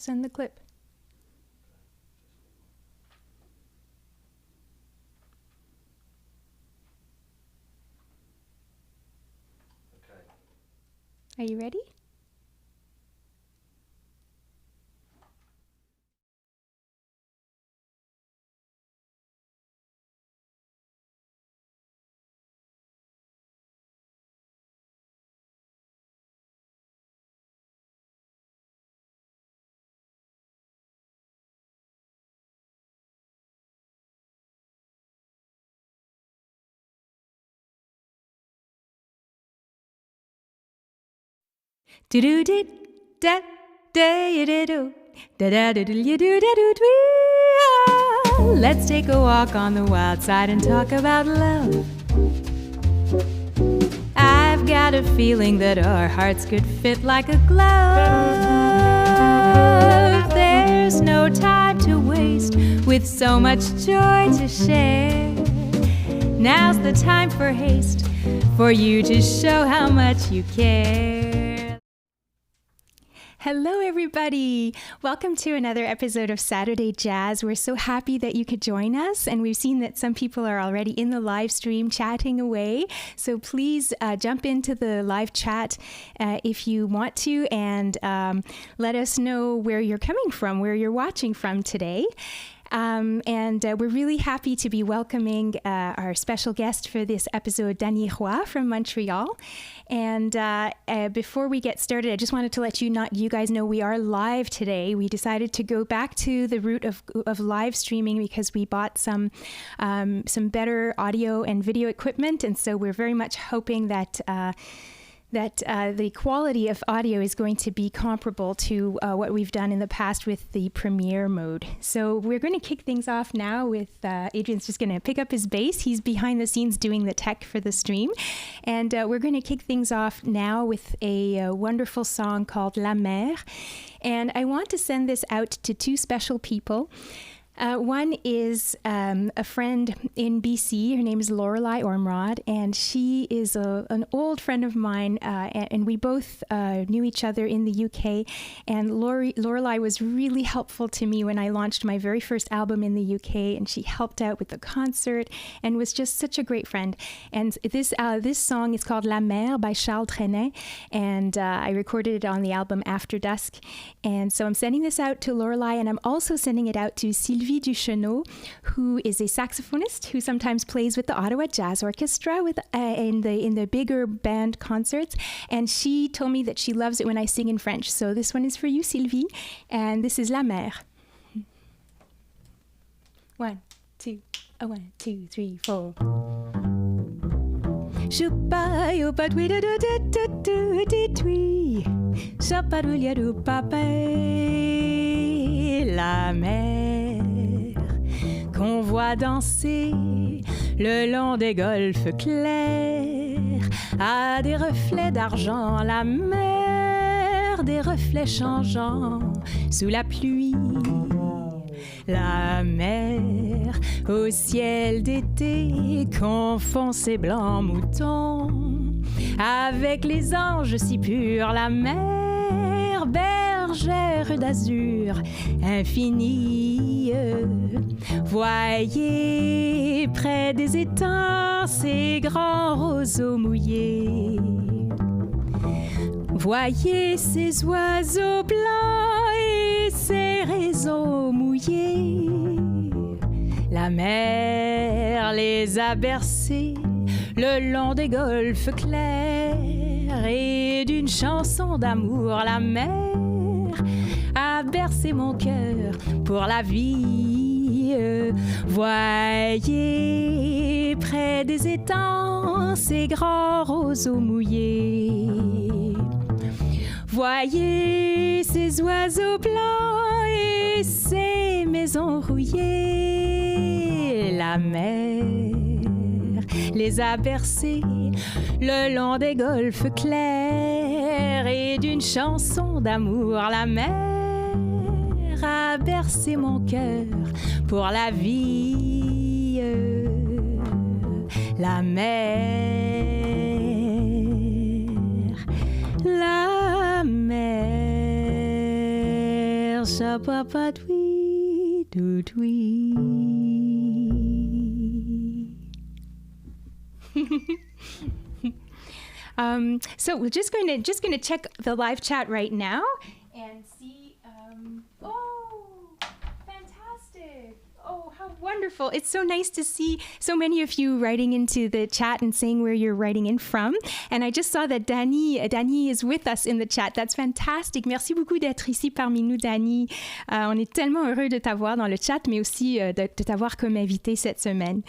Send the clip. Okay. Are you ready? Do do do da da you do da da do you do da do dwee. Let's take a walk on the wild side and talk about love. I've got a feeling that our hearts could fit like a glove. There's no time to waste with so much joy to share. Now's the time for haste, for you to show how much you care. Hello, everybody. Welcome to another episode of Saturday Jazz. We're so happy that you could join us, and we've seen that some people are already in the live stream chatting away. So please jump into the live chat if you want to, and let us know where you're coming from, where you're watching from today. We're really happy to be welcoming our special guest for this episode, Dany Roy from Montreal. And before we get started, I just wanted to let you guys know we are live today. We decided to go back to the route of live streaming because we bought some better audio and video equipment, and so we're very much hoping that the quality of audio is going to be comparable to what we've done in the past with the premiere mode. So we're going to kick things off now with Adrian's just going to pick up his bass. He's behind the scenes doing the tech for the stream. And we're going to kick things off now with a wonderful song called La Mer. And I want to send this out to two special people. One is a friend in BC. Her name is Lorelei Ormrod, and she is an old friend of mine, and we both knew each other in the UK. And Lorelei was really helpful to me when I launched my very first album in the UK, and she helped out with the concert and was just such a great friend. And this song is called La Mer by Charles Trenet, and I recorded it on the album After Dusk. And so I'm sending this out to Lorelei, and I'm also sending it out to Sylvie Ducheneau, who is a saxophonist who sometimes plays with the Ottawa Jazz Orchestra in the bigger band concerts. And she told me that she loves it when I sing in French. So this one is for you, Sylvie, and this is La Mer. 1, 2, 1, 2, 3, 4. La mer qu'on voit danser le long des golfes clairs a des reflets d'argent, la mer, des reflets changeants sous la pluie. La mer au ciel d'été confond ses blancs moutons avec les anges si purs. La mer, bergère d'azur infinie, voyez près des étangs ces grands roseaux mouillés. Voyez ces oiseaux blancs et ces réseaux mouillés. La mer les a bercés le long des golfes clairs, et d'une chanson d'amour la mer a bercé mon cœur pour la vie. Voyez près des étangs ces grands roseaux mouillés. Voyez ces oiseaux blancs et ces maisons rouillées. La mer les a bercés le long des golfes clairs, et d'une chanson d'amour la mer a bercé mon cœur pour la vie. La mer, la mer, Sha-pa-pa-dwee, doo-dwee. So we're just going to check the live chat right now and see. Oh, fantastic! Oh, how wonderful! It's so nice to see so many of you writing into the chat and saying where you're writing in from. And I just saw that Dany is with us in the chat. That's fantastic. Merci beaucoup d'être ici parmi nous, Dany. On est tellement heureux de t'avoir dans le chat, mais aussi de t'avoir comme invité cette semaine.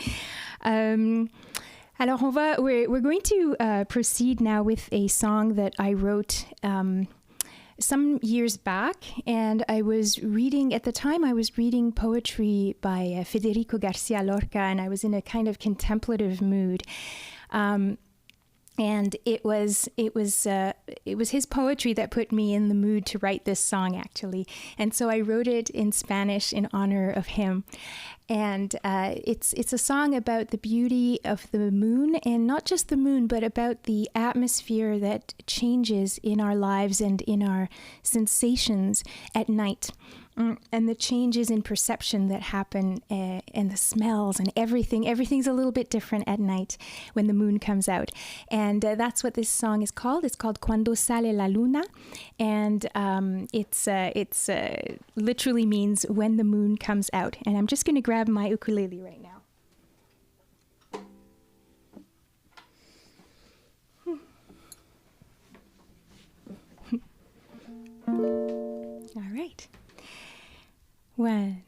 Alors, we're going to proceed now with a song that I wrote some years back, and I was reading poetry by Federico Garcia Lorca, and I was in a kind of contemplative mood. And it was his poetry that put me in the mood to write this song, actually. And so I wrote it in Spanish in honor of him. And it's a song about the beauty of the moon, and not just the moon, but about the atmosphere that changes in our lives and in our sensations at night. And the changes in perception that happen, and the smells and everything. Everything's a little bit different at night when the moon comes out. And that's what this song is called. It's called Cuando sale la luna. And it's literally means when the moon comes out. And I'm just going to grab my ukulele right now. All right. 1,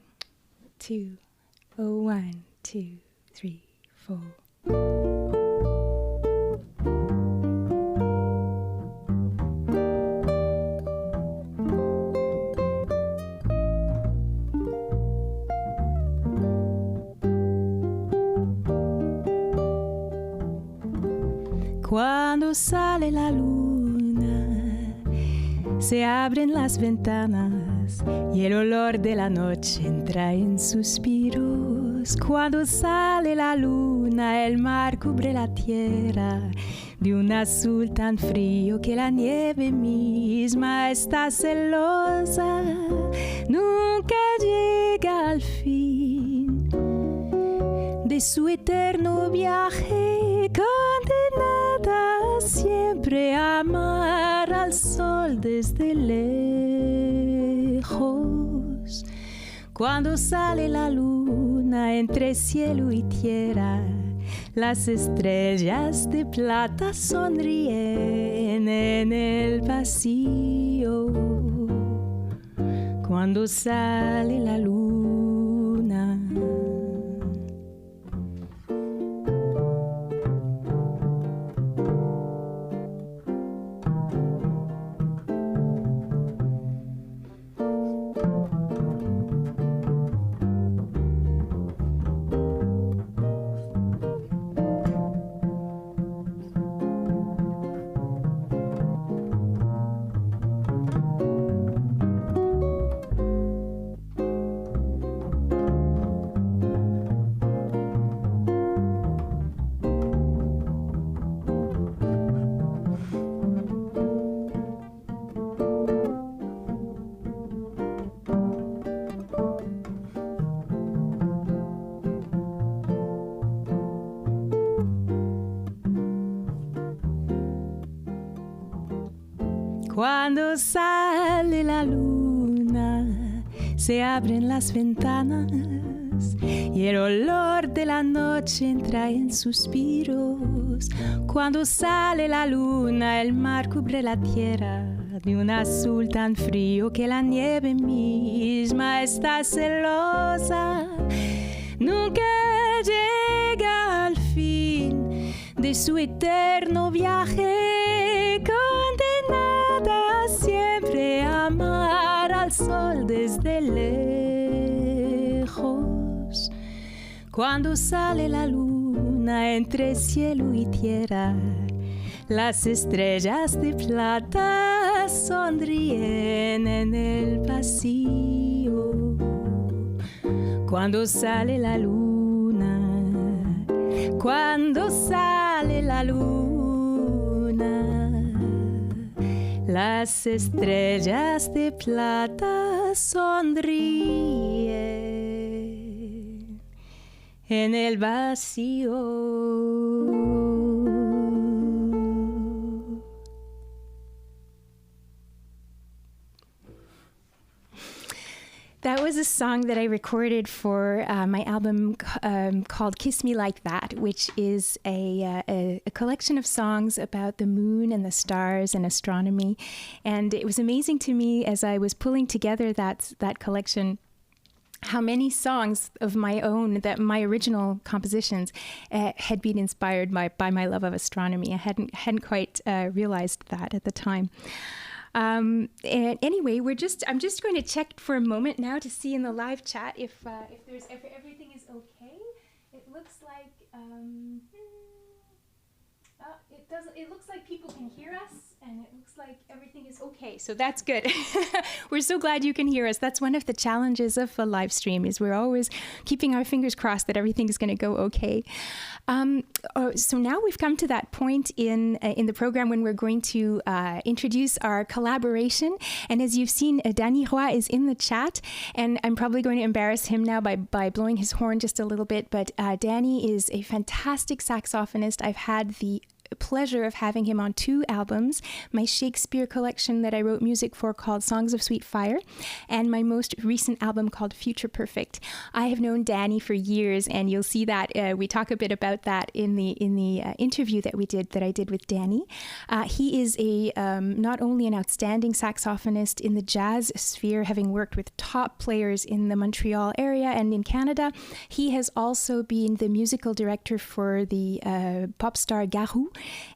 2, oh, 1, 2, 3, 4. Cuando sale la luna, se abren las ventanas y el olor de la noche entra en suspiros. Cuando sale la luna, el mar cubre la tierra de un azul tan frío que la nieve misma está celosa. Nunca llega al fin de su eterno viaje, condenada siempre a amar al sol desde lejos. Cuando sale la luna entre cielo y tierra, las estrellas de plata sonríen en el vacío. Cuando sale la luna. Cuando sale la luna, se abren las ventanas y el olor de la noche entra en suspiros. Cuando sale la luna, el mar cubre la tierra de un azul tan frío que la nieve misma está celosa. Nunca llega al fin de su eterno viaje, condenada siempre a amar al sol desde lejos. Cuando sale la luna entre cielo y tierra, las estrellas de plata sonríen en el vacío. Cuando sale la luna, cuando sale la luna, Las estrellas de plata sonríen en el vacío. That was a song that I recorded for my album called Kiss Me Like That, which is a collection of songs about the moon and the stars and astronomy. And it was amazing to me as I was pulling together that collection how many songs of my own, that my original compositions had been inspired by my love of astronomy. I hadn't quite realized that at the time. And anyway, I'm just going to check for a moment now to see in the live chat if everything is okay. It looks like it looks like people can hear us, and it looks like everything is okay. So that's good. We're so glad you can hear us. That's one of the challenges of a live stream, is we're always keeping our fingers crossed that everything is going to go okay. So now we've come to that point in the program when we're going to introduce our collaboration. And as you've seen, Dany Roy is in the chat, and I'm probably going to embarrass him now by blowing his horn just a little bit. But Dany is a fantastic saxophonist. I've had the pleasure of having him on 2 albums, my Shakespeare collection that I wrote music for called Songs of Sweet Fire, and my most recent album called Future Perfect. I have known Dany for years, and you'll see that we talk a bit about that in the interview that I did with Dany. He is not only an outstanding saxophonist in the jazz sphere, having worked with top players in the Montreal area and in Canada, he has also been the musical director for the pop star Garou,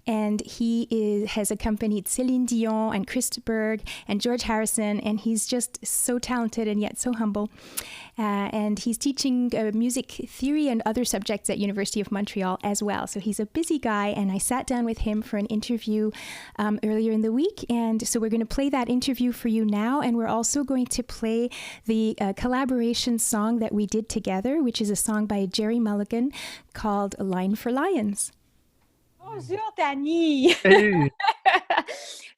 and he has accompanied Céline Dion and Chris Berg and George Harrison, and he's just so talented and yet so humble. And he's teaching music theory and other subjects at University of Montreal as well. So he's a busy guy, and I sat down with him for an interview earlier in the week. And so we're going to play that interview for you now, and we're also going to play the collaboration song that we did together, which is a song by Gerry Mulligan called For Lyons. Bonjour, Dany! Salut!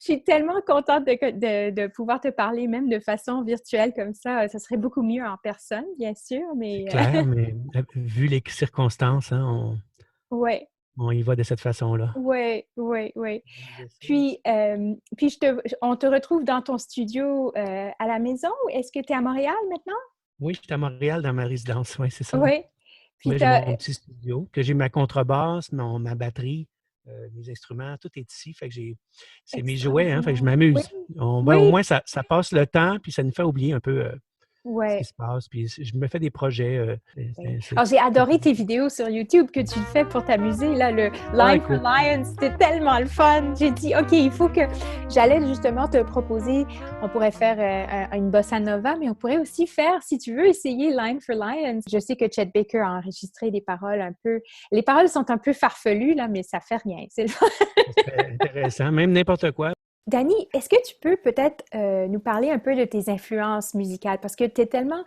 Je suis tellement contente de pouvoir te parler, même de façon virtuelle comme ça. Ça serait beaucoup mieux en personne, bien sûr, mais... C'est clair, mais vu les circonstances, hein, Ouais. on y va de cette façon-là. Oui. Puis on te retrouve dans ton studio à la maison. Est-ce que tu es à Montréal maintenant? Oui, je suis à Montréal dans ma résidence, oui, c'est ça. Oui. Puis Oui, j'ai mon petit studio, que j'ai ma contrebasse, ma batterie, mes instruments, tout est ici. Fait que c'est mes jouets, hein, fait que je m'amuse. Oui. Au moins, ça passe le temps, puis ça nous fait oublier un peu ce qui se passe. Puis je me fais des projets. Alors, j'ai adoré tes vidéos sur YouTube que tu fais pour t'amuser. Là, le Live for Lyons, c'était tellement le fun. J'ai dit, OK, il faut que... J'allais justement te proposer, on pourrait faire une bossa nova, mais on pourrait aussi faire, si tu veux, essayer Line for Lyons. Je sais que Chet Baker a enregistré des paroles un peu... Les paroles sont un peu farfelues, là, mais ça fait rien. C'est le fun. C'est intéressant, même n'importe quoi. Dany, est-ce que tu peux peut-être nous parler un peu de tes influences musicales? Parce que t'es tellement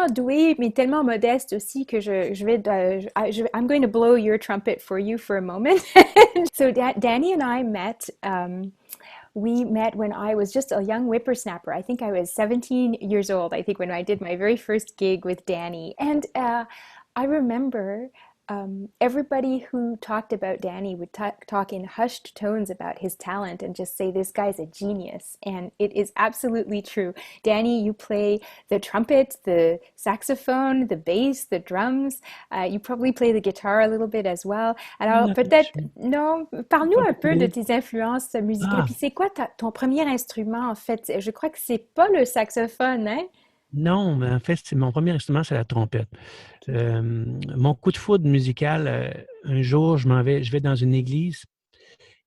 douée, mais tellement modeste aussi que I'm going to blow your trumpet for you for a moment. So Dany and I met, we met when I was just a young whippersnapper. I think I was 17 years old, I think, when I did my very first gig with Dany. And I remember... everybody who talked about Dany would talk in hushed tones about his talent and just say, this guy's a genius. And it is absolutely true. Dany, you play the trumpet, the saxophone, the bass, the drums. You probably play the guitar a little bit as well. Alors, parle-nous un peu de tes influences musicales. Puis c'est quoi ton premier instrument, en fait? Je crois que c'est pas le saxophone, hein? Non, mais en fait, mon premier instrument, c'est la trompette. Mon coup de foudre musical, un jour, je vais dans une église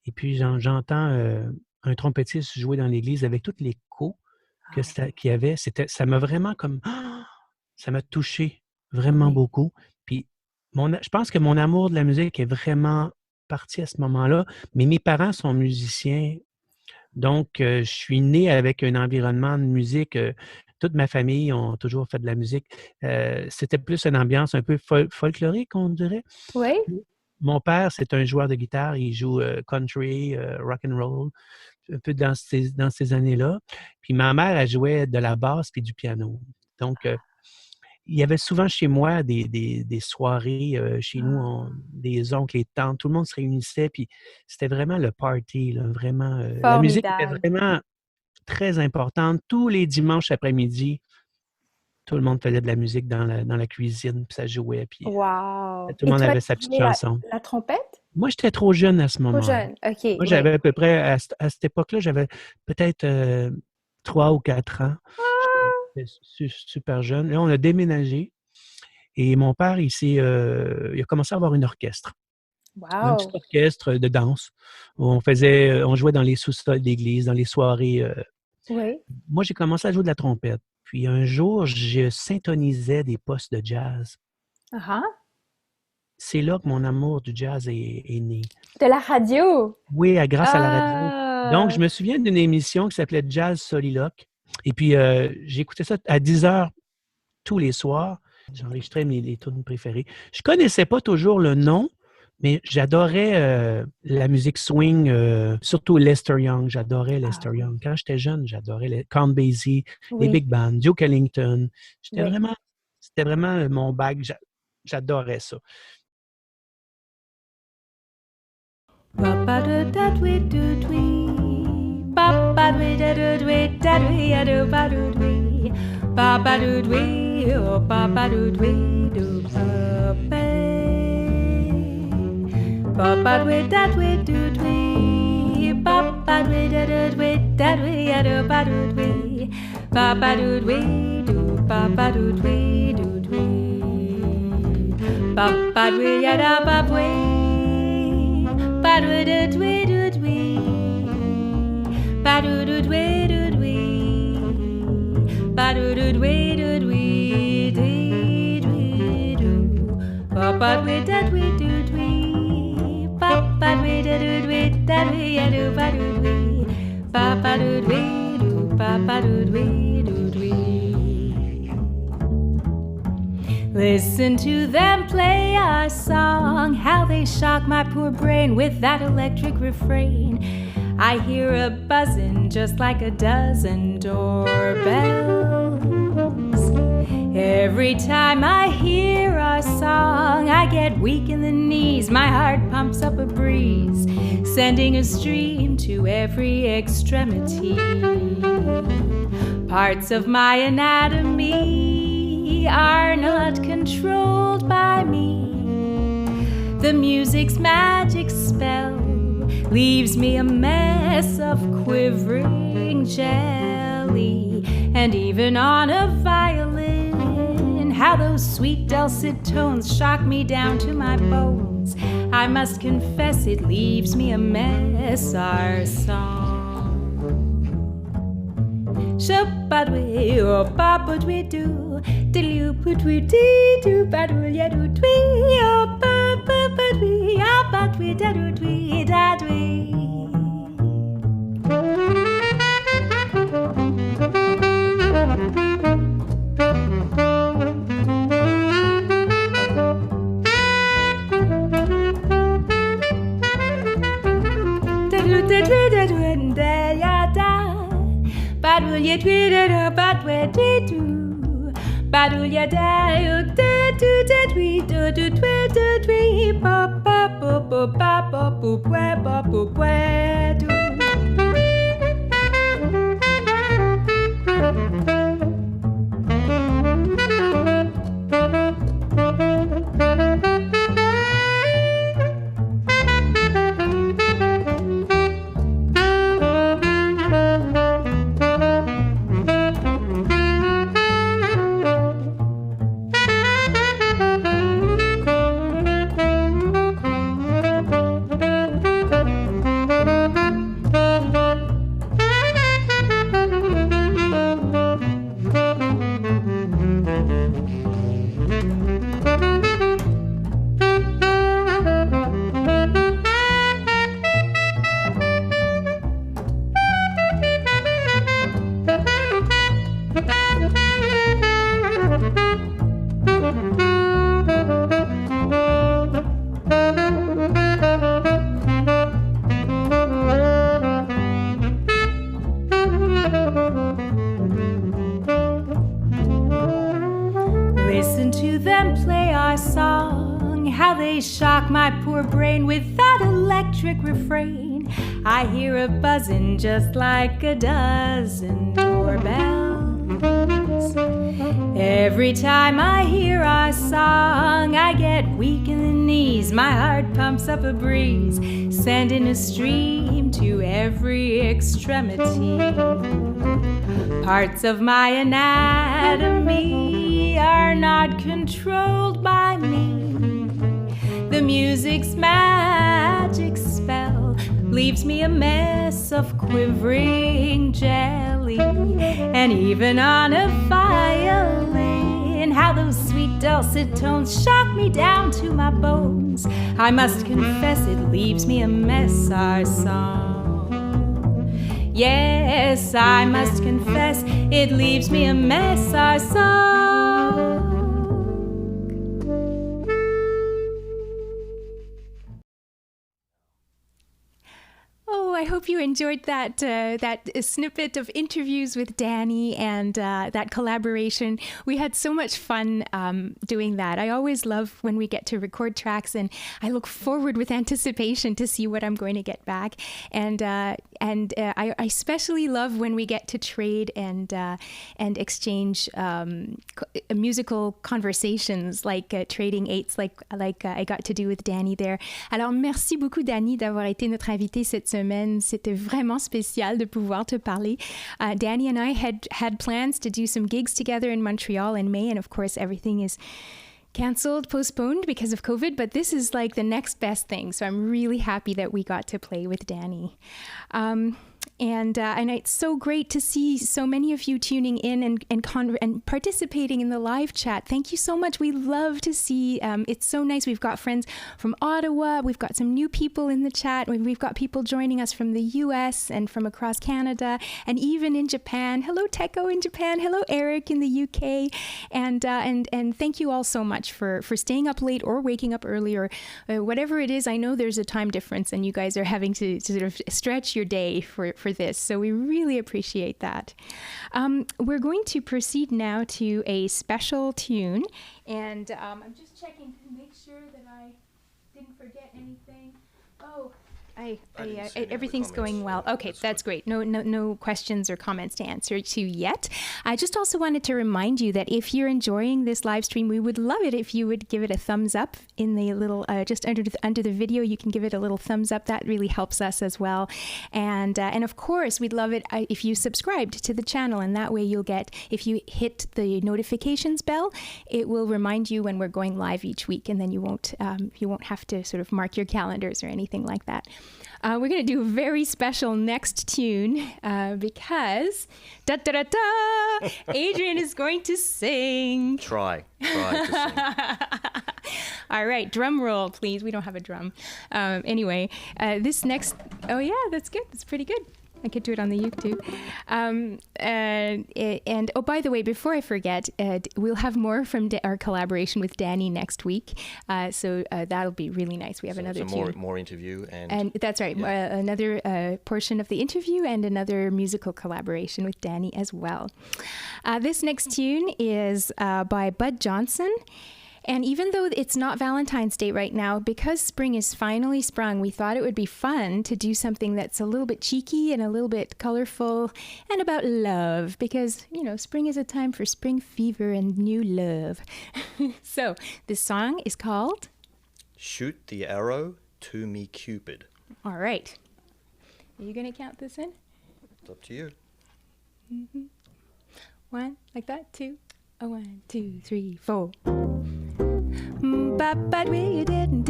et puis j'entends un trompettiste jouer dans l'église avec toutes les l'écho qu'il y avait. Ça m'a vraiment ça m'a touché vraiment beaucoup. Puis je pense que mon amour de la musique est vraiment parti à ce moment-là, mais mes parents sont musiciens. Donc, je suis né avec un environnement de musique. Toute ma famille ont toujours fait de la musique. C'était plus une ambiance un peu folklorique, on dirait. Oui. Mon père, c'est un joueur de guitare. Il joue country, rock and roll. un peu dans ces années-là. Puis ma mère, elle jouait de la basse puis du piano. Donc, il y avait souvent chez moi des soirées, chez nous, des oncles et tantes, tout le monde se réunissait, puis c'était vraiment le party, là, vraiment. La musique était Formidable. vraiment très importante. Tous les dimanches après-midi, tout le monde faisait de la musique dans la cuisine, puis ça jouait, puis Wow. tout le Et monde toi, avait sa tu petite jouais chanson. la trompette? Moi, j'étais trop jeune à ce Trop moment-là. jeune. OK, Moi, oui. j'avais à peu près, à cette époque-là, j'avais peut-être 3 ou 4 ans. J'étais super jeune. Là, on a déménagé et mon père, il a commencé à avoir un orchestre. Un petit Wow. orchestre de danse. On jouait dans les sous-sols d'église, dans les soirées. Oui. Moi, j'ai commencé à jouer de la trompette. Puis un jour, je syntonisais des postes de jazz. Ah, C'est là que mon amour du jazz est né. de la radio. Oui, grâce à la radio. Donc, je Ah, me souviens d'une émission qui s'appelait Jazz Soliloque. Et puis, j'écoutais ça à 10 heures tous les soirs. J'enregistrais les tunes préférées. Je connaissais pas toujours le nom, mais j'adorais la musique swing, surtout Lester Young. J'adorais Lester oui. Young. Quand j'étais jeune, j'adorais les Count Basie, les Oui, big bands, Duke Ellington. oui. C'était vraiment mon bag. J'adorais ça. Listen to them play our song, how they shock my poor brain with that electric refrain. I hear a buzzing just like a dozen doorbells. Every time I hear our song, I get weak in the knees, my heart pumps up a breeze, sending a stream to every extremity. Parts of my anatomy are not controlled by me. The music's magic spell leaves me a mess of quivering jelly. And even on a violin, how those sweet dulcet tones shock me down to my bones. I must confess it leaves me a mess, our song. Shabadwe, oh babadwe do, dilu putwe dee do, badwe yadu dwe, oh babadwe, abadwe dadu dwe, dadwe. Dadu dadu dadu da ya da. Badoulia tweeded badwe tweedu. Badoulia da da do da dwee do do dwee do dwee ba ba bo bo ba bo bo bwe ba bo bwe do. to them play our song. How they shock my poor brain with that electric refrain. I hear a buzzing just like a dozen doorbells. Every time I hear our song, I get weak in the knees. My heart pumps up a breeze, sending a stream to every extremity. Parts of my anatomy are not controlled by me. The music's magic spell leaves me a mess of quivering jelly. And even on a violin, how those sweet dulcet tones shock me down to my bones. I must confess it leaves me a mess, our song. Yes, I must confess it leaves me a mess, our song. I hope you enjoyed that snippet of interviews with Dany and that collaboration. We had so much fun doing that. I always love when we get to record tracks, and I look forward with anticipation to see what I'm going to get back. And I especially love when we get to trade and exchange musical conversations, like trading eights, like I got to do with Dany there. Alors merci beaucoup Dany d'avoir été notre invitée cette semaine. C'était vraiment spécial de pouvoir te parler. Dany and I had plans to do some gigs together in Montreal in May, and of course everything is canceled, postponed because of COVID, but this is like the next best thing. So I'm really happy that we got to play with Dany. And it's so great to see so many of you tuning in and participating in the live chat. Thank you so much. We love to see. It's so nice. We've got friends from Ottawa. We've got some new people in the chat. We've got people joining us from the US and from across Canada and even in Japan. Hello, Teko in Japan. Hello, Eric in the UK. And thank you all so much for staying up late or waking up early or whatever it is. I know there's a time difference and you guys are having to sort of stretch your day for this. So we really appreciate that. We're going to proceed now to a special tune. And I'm just checking to make sure that I didn't forget anything. Oh, everything's going well. Okay, that's great. No questions or comments to answer to yet. I just also wanted to remind you that if you're enjoying this live stream, we would love it if you would give it a thumbs up in the little just under the video. You can give it a little thumbs up. That really helps us as well. And of course, we'd love it if you subscribed to the channel, and that way you'll get, if you hit the notifications bell, it will remind you when we're going live each week, and then you won't have to sort of mark your calendars or anything like that. We're going to do a very special next tune because Adrian is going to sing. Try to sing. All right, drum roll, please. We don't have a drum. Anyway, this next... Oh, yeah, that's good. That's pretty good. I could do it on the YouTube. And oh, by the way, before I forget, we'll have more from our collaboration with Dany next week. So that'll be really nice. We have another more interview and that's right. Yeah. Another portion of the interview and another musical collaboration with Dany as well. This next tune is by Bud Johnson. And even though it's not Valentine's Day right now, because spring is finally sprung, we thought it would be fun to do something that's a little bit cheeky and a little bit colorful and about love, because, you know, spring is a time for spring fever and new love. So this song is called Shoot the Arrow to Me, Cupid. All right. Are you going to count this in? It's up to you. Mm-hmm. 1, like that, 2. 1, 2, 3, 4. But we didn't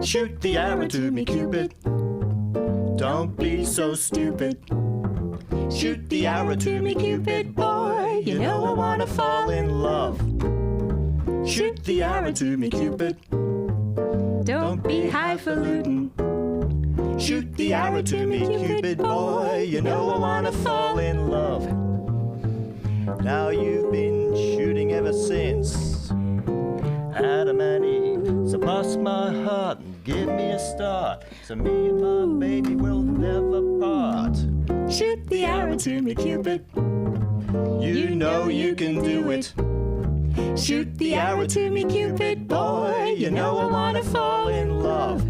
shoot the arrow to me, Cupid. Don't be so stupid. Shoot the arrow to me, Cupid, boy. You know I wanna fall in love. Shoot the arrow to me, Cupid. Don't be highfalutin'. Shoot the arrow to me, Cupid, boy. You know I wanna fall in love. Now you've been shooting ever since Adam and Eve. So bust my heart and give me a start, so me and my baby will never part. Shoot the arrow to me, Cupid. You know you can do it. Shoot the arrow to me, Cupid, boy. You know I wanna fall in love.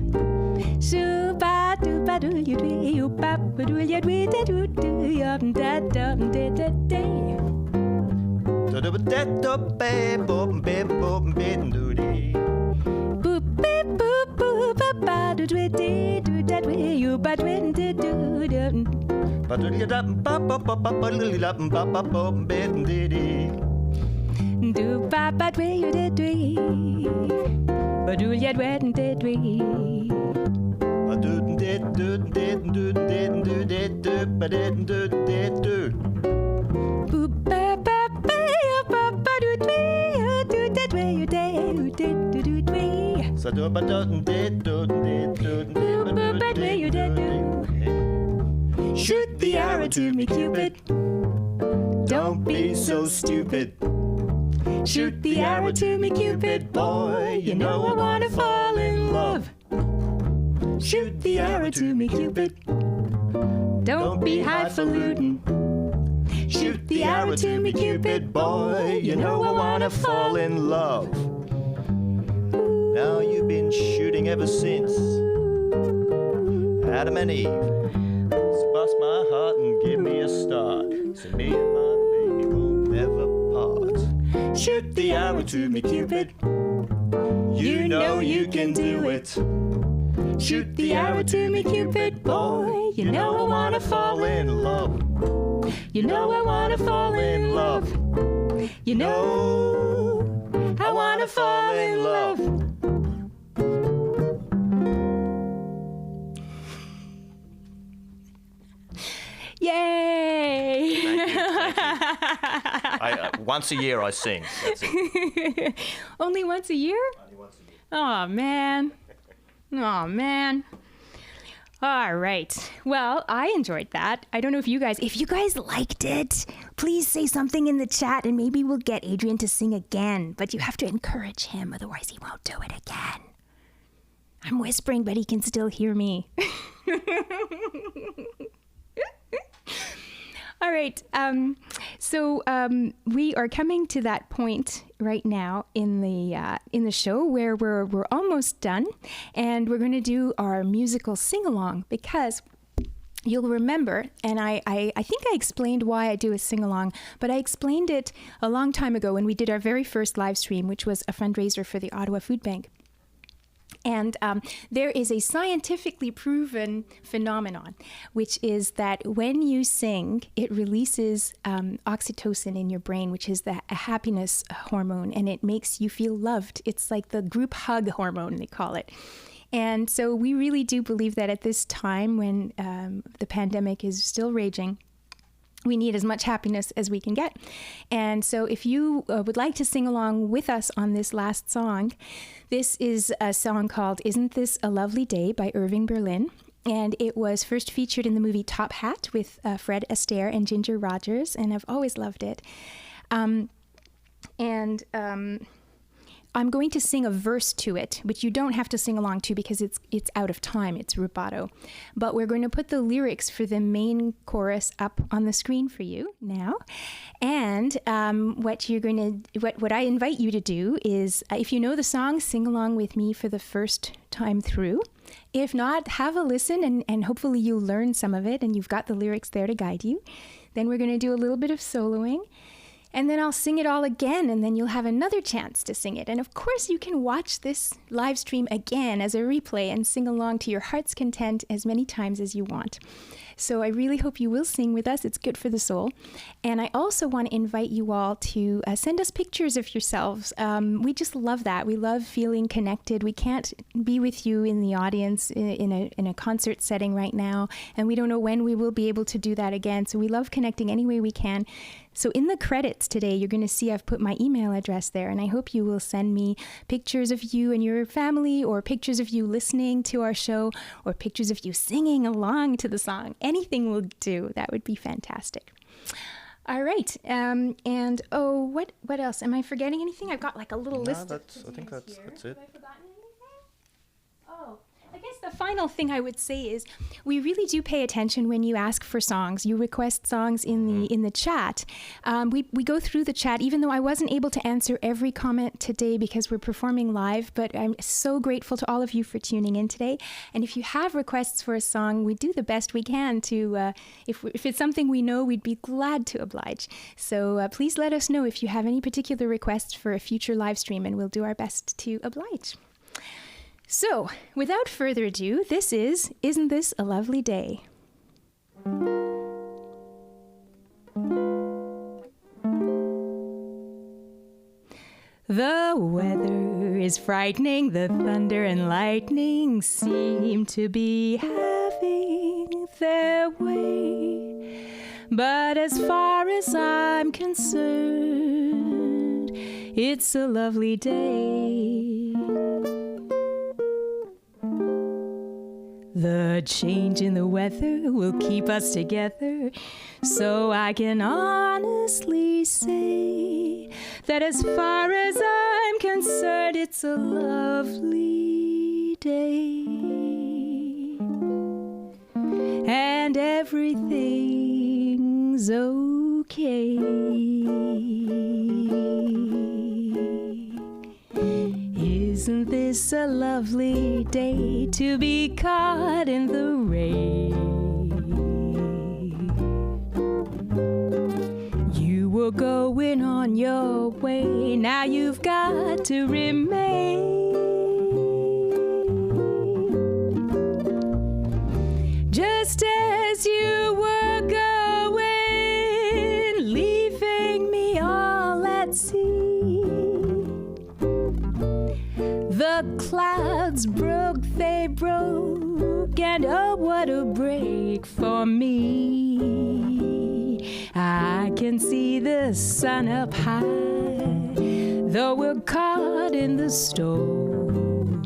Do ba ba dwee you did dwee, ba do yet wet and did dwee. Ba do did do did do did do did do ba did do did do. Boo ba ba ba ya ba ba do dwee you do did dwee you did do do dwee. So do ba do did do did do Boo ba ba dwee you did do. Shoot the arrow to me, Cupid. Don't be so stupid. Shoot the arrow to me, Cupid, boy. You know I wanna fall in love. Shoot the arrow to me, Cupid. Don't be highfalutin. Shoot the arrow to me, Cupid, boy. You know I wanna fall in love. Now you've been shooting ever since Adam and Eve. So bust my heart and give me a start, so me and my baby will never part. Shoot the arrow to me, Cupid. You know you can do it. Shoot the arrow to me, Cupid, boy. You know I wanna fall in love. You know I wanna fall in love. You know I wanna fall in love. Yay! Thank you. Once a year I sing. That's it. Only once a year? Only once a year. Oh, man. Oh, man. All right. Well, I enjoyed that. I don't know if you guys liked it, please say something in the chat and maybe we'll get Adrian to sing again. But you have to encourage him, otherwise he won't do it again. I'm whispering, but he can still hear me. All right. So we are coming to that point right now in the show where we're almost done, and we're going to do our musical sing-along, because you'll remember, and I think I explained why I do a sing-along, but I explained it a long time ago when we did our very first live stream, which was a fundraiser for the Ottawa Food Bank. And there is a scientifically proven phenomenon, which is that when you sing, it releases oxytocin in your brain, which is a happiness hormone, and it makes you feel loved. It's like the group hug hormone, they call it. And so we really do believe that at this time when the pandemic is still raging, we need as much happiness as we can get. And so if you would like to sing along with us on this last song, this is a song called Isn't This a Lovely Day by Irving Berlin. And it was first featured in the movie Top Hat with Fred Astaire and Ginger Rogers, and I've always loved it. I'm going to sing a verse to it, which you don't have to sing along to because it's out of time. It's rubato. But we're going to put the lyrics for the main chorus up on the screen for you now. And what I invite you to do is, if you know the song, sing along with me for the first time through. If not, have a listen and hopefully you'll learn some of it and you've got the lyrics there to guide you. Then we're going to do a little bit of soloing. And then I'll sing it all again, and then you'll have another chance to sing it. And of course, you can watch this live stream again as a replay and sing along to your heart's content as many times as you want. So I really hope you will sing with us. It's good for the soul. And I also want to invite you all to send us pictures of yourselves. We just love that. We love feeling connected. We can't be with you in the audience in a concert setting right now, and we don't know when we will be able to do that again. So we love connecting any way we can. So in the credits today, you're going to see I've put my email address there, and I hope you will send me pictures of you and your family, or pictures of you listening to our show, or pictures of you singing along to the song. Anything will do. That would be fantastic. All right. And what else? Am I forgetting anything? I've got like a little list. I think that's it. Have I forgotten anything? Oh, final thing I would say is we really do pay attention when you ask for songs. You request songs in the chat. We go through the chat, even though I wasn't able to answer every comment today because we're performing live, but I'm so grateful to all of you for tuning in today. And if you have requests for a song, we do the best we can to, if it's something we know, we'd be glad to oblige. So please let us know if you have any particular requests for a future live stream, and we'll do our best to oblige. So, without further ado, this is Isn't This a Lovely Day? The weather is frightening, the thunder and lightning seem to be having their way. But as far as I'm concerned, it's a lovely day. The change in the weather will keep us together, so I can honestly say that as far as I'm concerned, it's a lovely day. And everything's okay. Isn't this a lovely day to be caught in the rain? You were going on your way, now you've got to remain. Just as you were going, leaving me all at sea. The clouds broke, they broke, and oh, what a break for me. I can see the sun up high, though we're caught in the storm.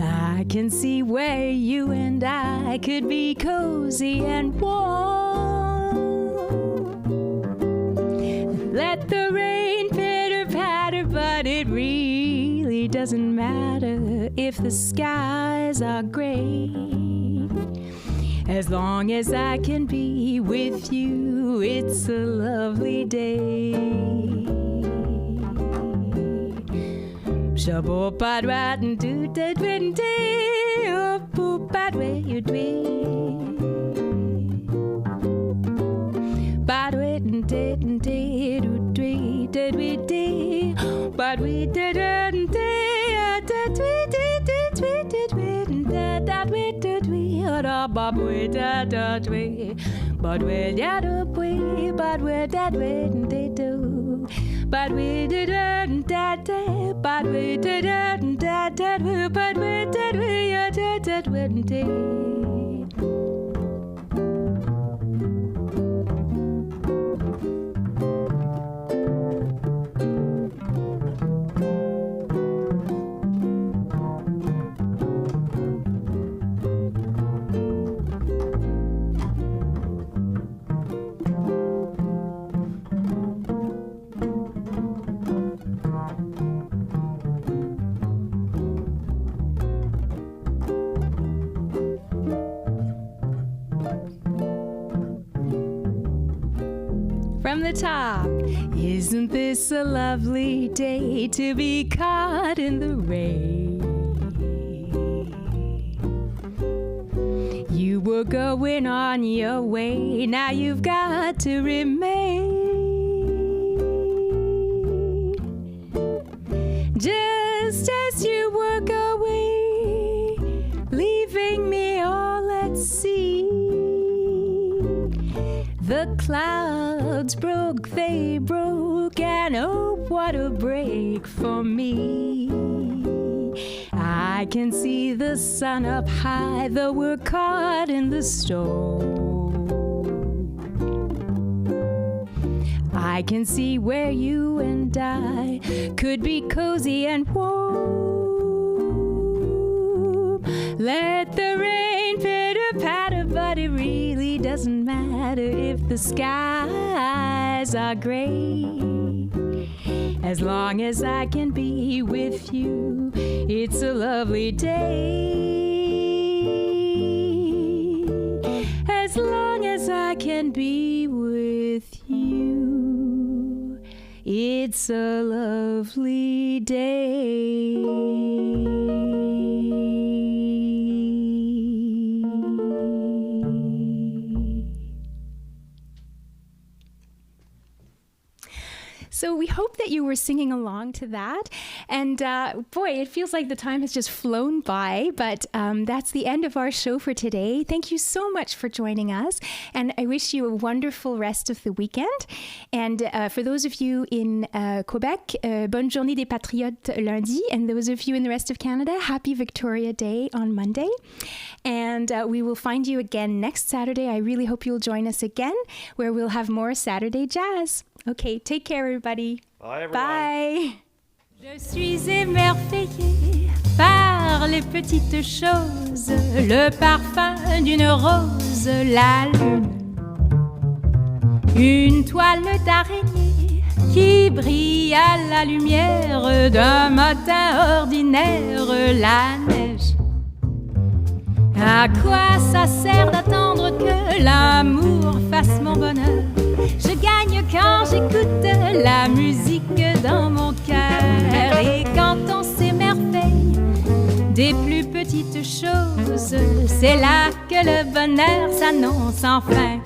I can see where you and I could be cozy and warm. Let the rain pitter-patter, but it really doesn't matter if the skies are gray. As long as I can be with you, it's a lovely day. From the top, isn't this a lovely day to be caught in the rain? You were going on your way, now you've got to remain. Just as you were going, leaving me all at sea. The clouds broke, they broke, and oh, what a break for me. I can see the sun up high, though we're caught in the storm. I can see where you and I could be cozy and warm. Let the rain pitter-patter, but it really doesn't matter if the skies are gray. As long as I can be with you, it's a lovely day. As long as I can be with you, it's a lovely day. So we hope that you were singing along to that. And boy, it feels like the time has just flown by, but that's the end of our show for today. Thank you so much for joining us. And I wish you a wonderful rest of the weekend. And for those of you in Quebec, bonne journée des patriotes lundi. And those of you in the rest of Canada, happy Victoria Day on Monday. And we will find you again next Saturday. I really hope you'll join us again, where we'll have more Saturday Jazz. Okay, take care, everybody. Bye, everyone. Bye. Je suis émerveillée par les petites choses, le parfum d'une rose, la lune, une toile d'araignée qui brille à la lumière d'un matin ordinaire, la neige. À quoi ça sert d'attendre que l'amour fasse mon bonheur? Je gagne quand j'écoute la musique dans mon cœur. Et quand on s'émerveille des plus petites choses, c'est là que le bonheur s'annonce enfin.